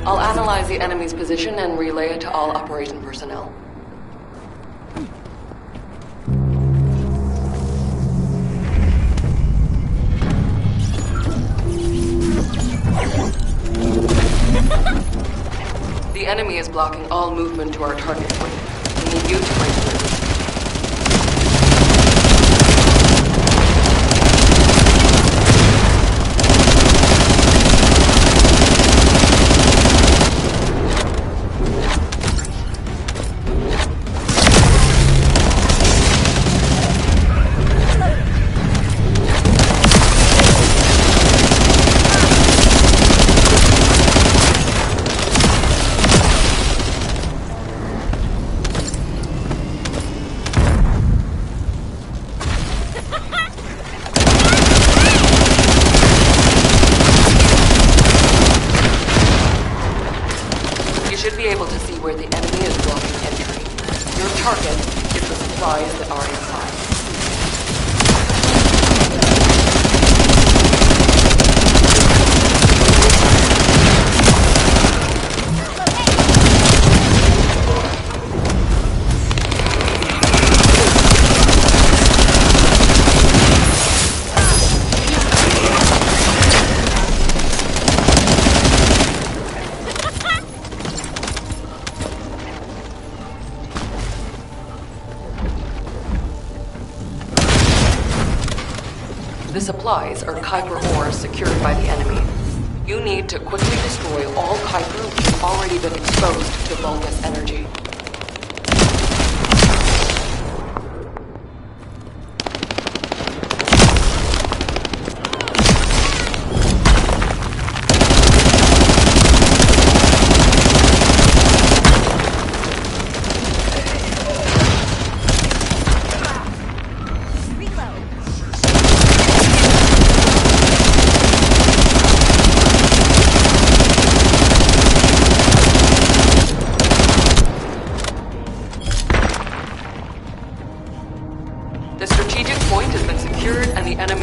[SPEAKER 9] I'll analyze the enemy's position and relay it to all operation personnel. The enemy is blocking all movement to our target point. We need you to break through. The supplies are Kuiper ores secured by the enemy. You need to quickly destroy all Kuiper which have already been exposed to Vulgus energy.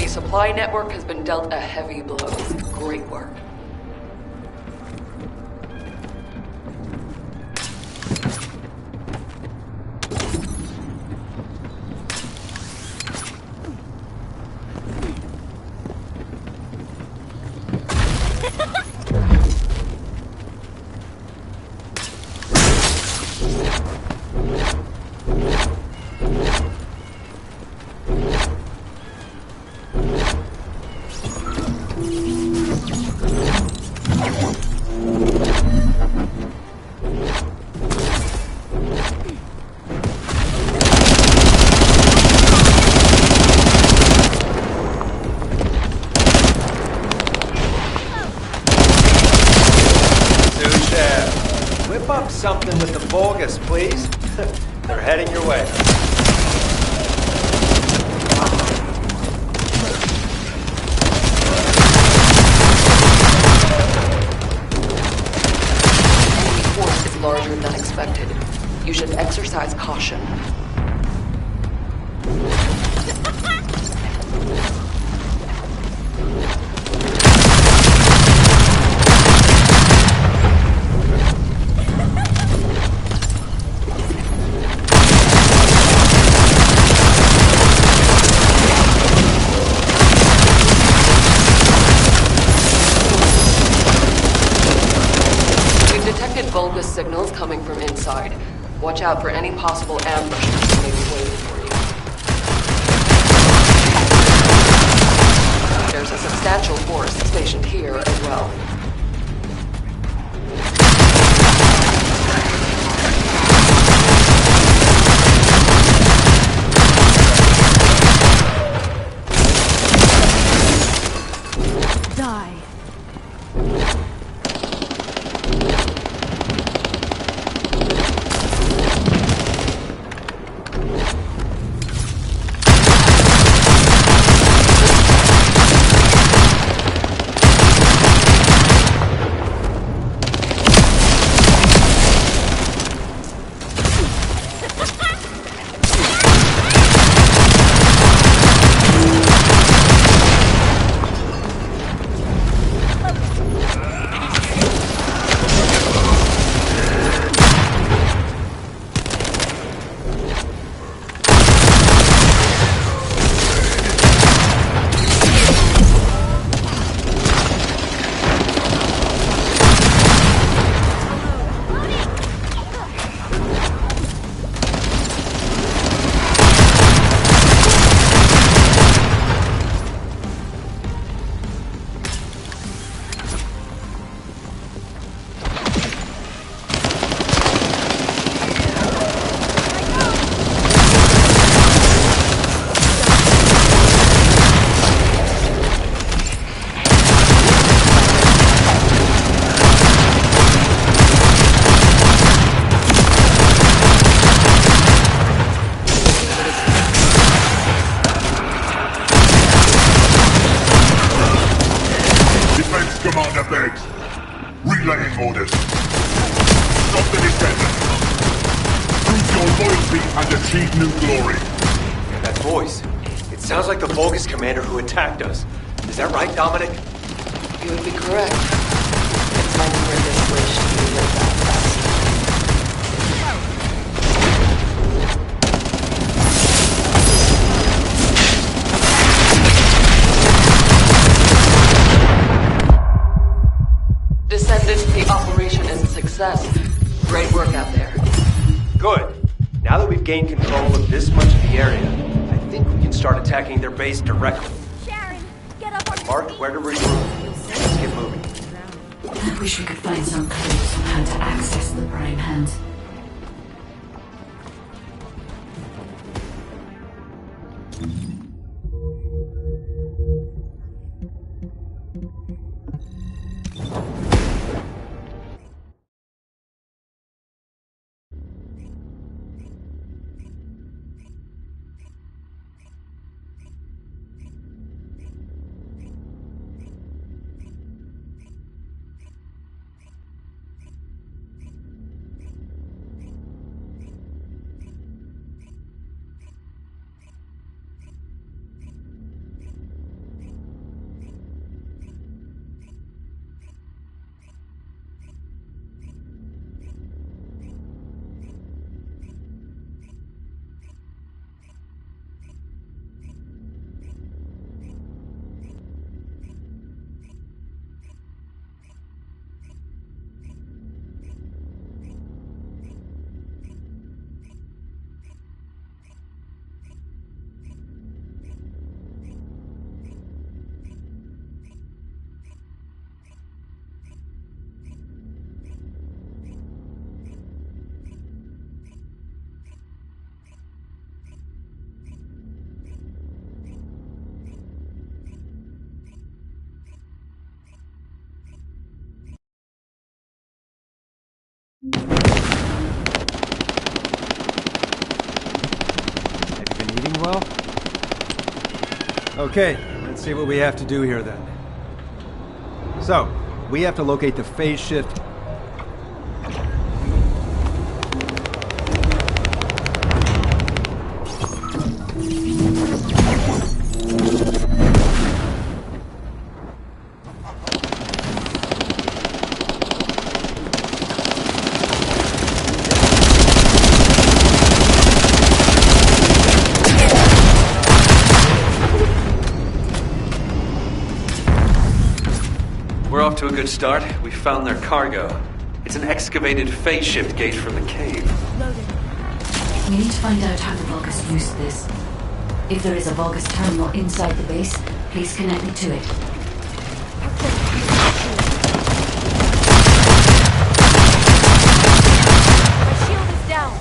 [SPEAKER 9] Supply network has been dealt a heavy blow. Great work.
[SPEAKER 8] something with the Vulgus, please? They're heading your way.
[SPEAKER 9] Enemy force is larger than expected. You should exercise caution. Vulgus signals coming from inside. Watch out for any possible ambushes that may be waiting for you. There's a substantial force stationed here as well.
[SPEAKER 1] Die.
[SPEAKER 2] Relaying orders. Stop the Descendant. Prove your loyalty and achieve new glory.
[SPEAKER 8] That voice. It sounds like the Vulgus commander who attacked us. Is that right, Dominic?
[SPEAKER 9] You would be correct. It's time to bring this bridge to be laid out fast. Descendant, the operation is a success. Great work out there.
[SPEAKER 8] Good. Now that we've gained control of this much of the area, I think we can start attacking their base directly.
[SPEAKER 10] Sharon, get up on
[SPEAKER 8] Marked where to regroup. Let's get moving.
[SPEAKER 3] I wish we could find some clues on how to access the Prime Hand.
[SPEAKER 11] Okay, let's see what we have to do here then. So, we have to locate the phase shift.
[SPEAKER 7] We're off to a good start. We found their cargo. It's an excavated phase shift gate from the cave.
[SPEAKER 3] We need to find out how the Vulgus used this. If there is a Vulgus terminal inside the base, please connect me to it.
[SPEAKER 10] My shield is down.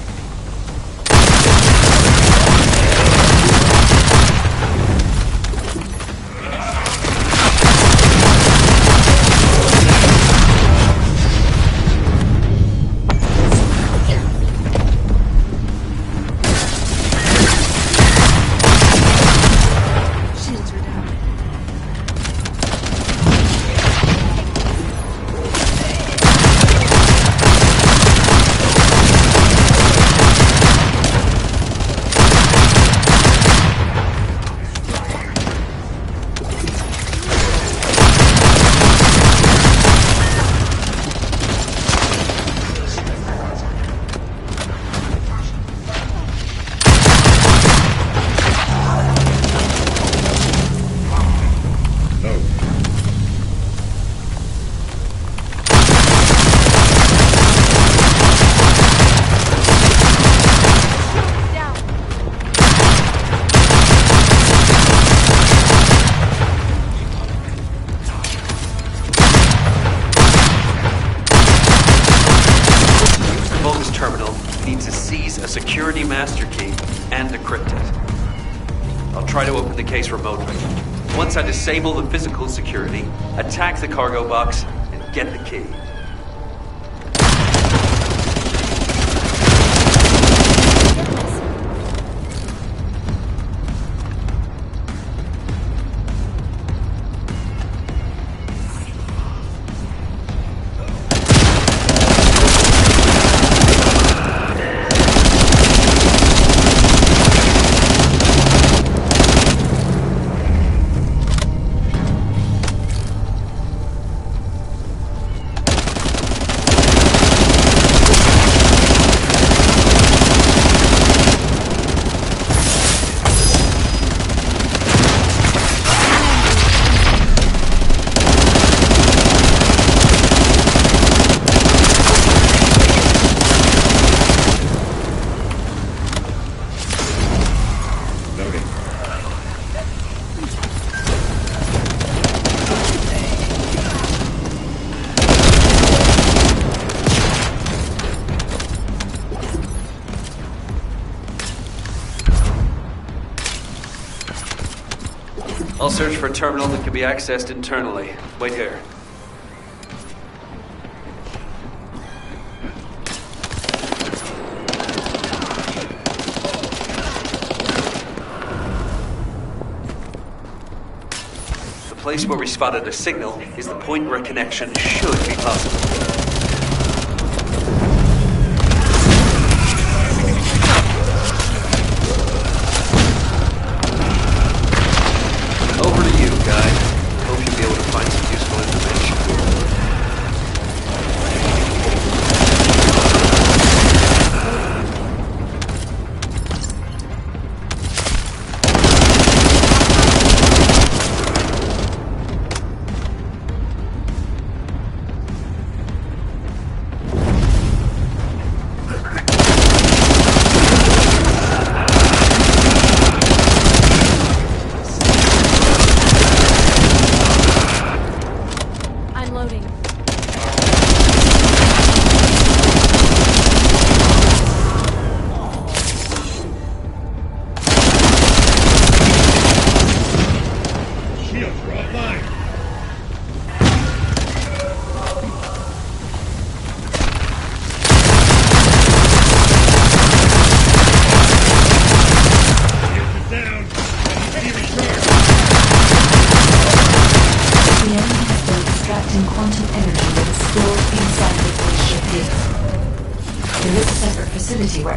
[SPEAKER 7] Security master key and decrypt it. I'll try to open the case remotely. Once I disable the physical security, attack the cargo box, and get the key. I'll search for a terminal that can be accessed internally. Wait here. The place where we spotted a signal is the point where a connection should be possible.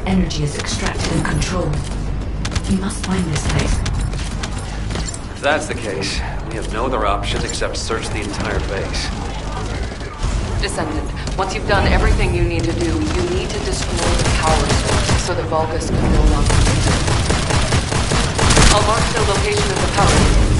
[SPEAKER 3] energy is extracted and controlled. We must find this place.
[SPEAKER 7] If that's the case, we have no other option except search the entire base.
[SPEAKER 9] Descendant, once you've done everything you need to do, you need to destroy the power source so that Vulgus can no longer use it. I'll mark the location of the power source.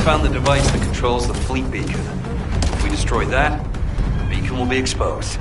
[SPEAKER 7] Found the device that controls the fleet beacon. If we destroy that, the beacon will be exposed.